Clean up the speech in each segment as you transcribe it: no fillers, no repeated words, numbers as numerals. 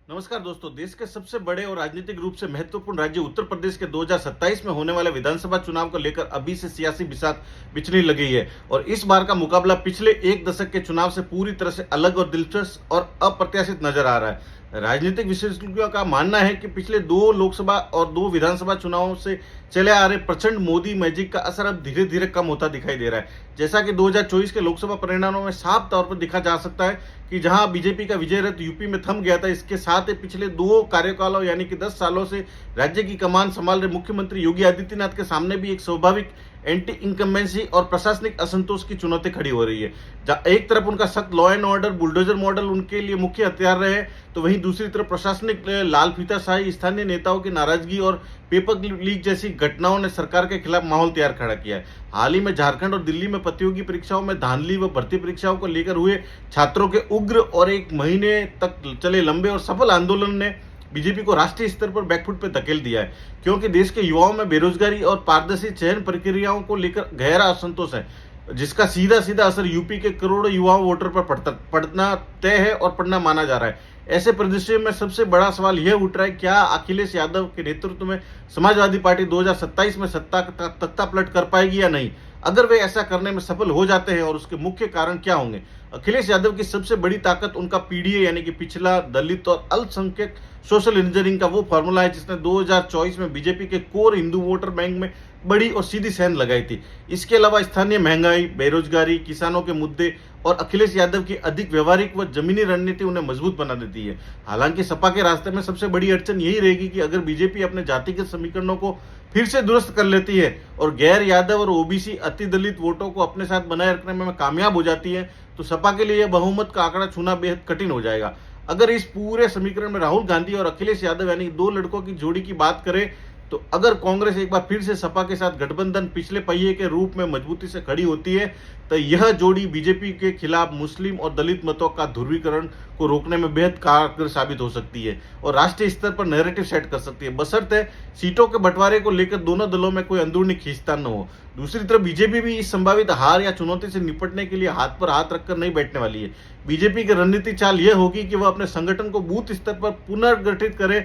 नमस्कार दोस्तों। देश के सबसे बड़े और राजनीतिक रूप से महत्वपूर्ण राज्य उत्तर प्रदेश के 2027 में होने वाले विधानसभा चुनाव को लेकर अभी से सियासी बिसात बिछने लगी है और इस बार का मुकाबला पिछले एक दशक के चुनाव से पूरी तरह से अलग और दिलचस्प और अप्रत्याशित नजर आ रहा है। राजनीतिक विशेषज्ञों का मानना है कि पिछले दो लोकसभा और दो विधानसभा चुनावों से चले आ रहे प्रचंड मोदी मैजिक का असर अब धीरे धीरे कम होता दिखाई दे रहा है। जैसा कि 2024 के लोकसभा परिणामों में साफ तौर पर दिखा जा सकता है कि जहां बीजेपी का विजय रथ यूपी में थम गया था, इसके साथ ही पिछले दो कार्यकालों यानी कि 10 सालों से राज्य की कमान संभाल रहे मुख्यमंत्री योगी आदित्यनाथ के सामने भी एक स्वाभाविक एंटी इनकम्बेंसी और प्रशासनिक असंतोष की चुनौती खड़ी हो रही है। जहां एक तरफ उनका सख्त law and order bulldozer model उनके लिए मुख्य हथियार रहे, तो वहीं दूसरी तरफ प्रशासनिक लाल फीताशाही, स्थानीय नेताओं की नाराजगी और पेपर लीक जैसी घटनाओं ने सरकार के खिलाफ माहौल तैयार खड़ा किया है। हाल ही में झारखंड और दिल्ली में प्रतियोगी परीक्षाओं में धांधली व भर्ती परीक्षाओं को लेकर हुए छात्रों के उग्र और एक महीने तक चले लंबे और सफल आंदोलन ने बीजेपी को राष्ट्रीय स्तर पर बैकफुट पर धकेल दिया है, क्योंकि देश के युवाओं में बेरोजगारी और पारदर्शी चयन प्रक्रियाओं को लेकर गहरा असंतोष है, जिसका सीधा सीधा असर यूपी के करोड़ों युवा वोटर पर पड़ना तय है और पड़ना माना जा रहा है। ऐसे परिदृश्य में सबसे बड़ा सवाल यह उठ रहा है, क्या अखिलेश यादव के नेतृत्व में समाजवादी पार्टी 2027 में सत्ता का तख्ता पलट कर पाएगी या नहीं? अगर वे ऐसा करने में सफल हो जाते हैं और उसके मुख्य कारण क्या होंगे? अखिलेश यादव की सबसे बड़ी ताकत उनका पीडीए यानी कि पिछला, दलित और अल्पसंख्यक सोशल इंजीनियरिंग का वो फॉर्मूला है जिसने 2024 में बीजेपी के कोर हिंदू वोटर बैंक में बड़ी और सीधी सेंध लगाई थी। इसके अलावा स्थानीय महंगाई, बेरोजगारी, किसानों के मुद्दे और अखिलेश यादव की अधिक व्यवहारिक व जमीनी रणनीति उन्हें मजबूत बना देती है। हालांकि सपा के रास्ते में सबसे बड़ी अड़चन यही रहेगी कि अगर बीजेपी अपने जातिगत समीकरणों को फिर से दुरुस्त कर लेती है और गैर यादव और ओबीसी अति दलित वोटों को अपने साथ बनाए रखने में कामयाब हो जाती है, तो सपा के लिए बहुमत का आंकड़ा छूना बेहद कठिन हो जाएगा। अगर इस पूरे समीकरण में राहुल गांधी और अखिलेश यादव यानी दो लड़कों की जोड़ी की बात करें, तो अगर कांग्रेस एक बार फिर से सपा के साथ गठबंधन पिछले पहिए के रूप में मजबूती से खड़ी होती है, तो यह जोड़ी बीजेपी के खिलाफ मुस्लिम और दलित मतों का ध्रुवीकरण को रोकने में बेहद कारगर साबित हो सकती है और राष्ट्रीय स्तर पर नैरेटिव सेट कर सकती है, बशर्ते सीटों के बंटवारे को लेकर दोनों दलों में कोई अंदरूनी खींचतान न हो। दूसरी तरफ बीजेपी भी इस संभावित हार या चुनौती से निपटने के लिए हाथ पर हाथ रखकर नहीं बैठने वाली है। बीजेपी की रणनीति चाल यह होगी कि वह अपने संगठन को बूथ स्तर पर पुनर्गठित करे,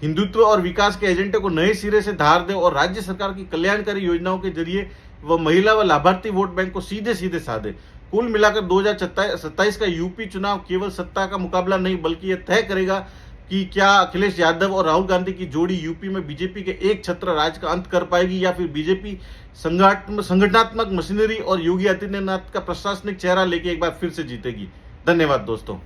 हिंदुत्व और विकास के एजेंडे को नए सिरे से धार दे और राज्य सरकार की कल्याणकारी योजनाओं के जरिए वह महिला व लाभार्थी वोट बैंक को सीधे सीधे साधे। कुल मिलाकर 2027 का यूपी चुनाव केवल सत्ता का मुकाबला नहीं, बल्कि यह तय करेगा कि क्या अखिलेश यादव और राहुल गांधी की जोड़ी यूपी में बीजेपी के एक छत्र राज का अंत कर पाएगी या फिर बीजेपी संगठनात्मक मशीनरी और योगी आदित्यनाथ का प्रशासनिक चेहरा लेके एक बार फिर से जीतेगी। धन्यवाद दोस्तों।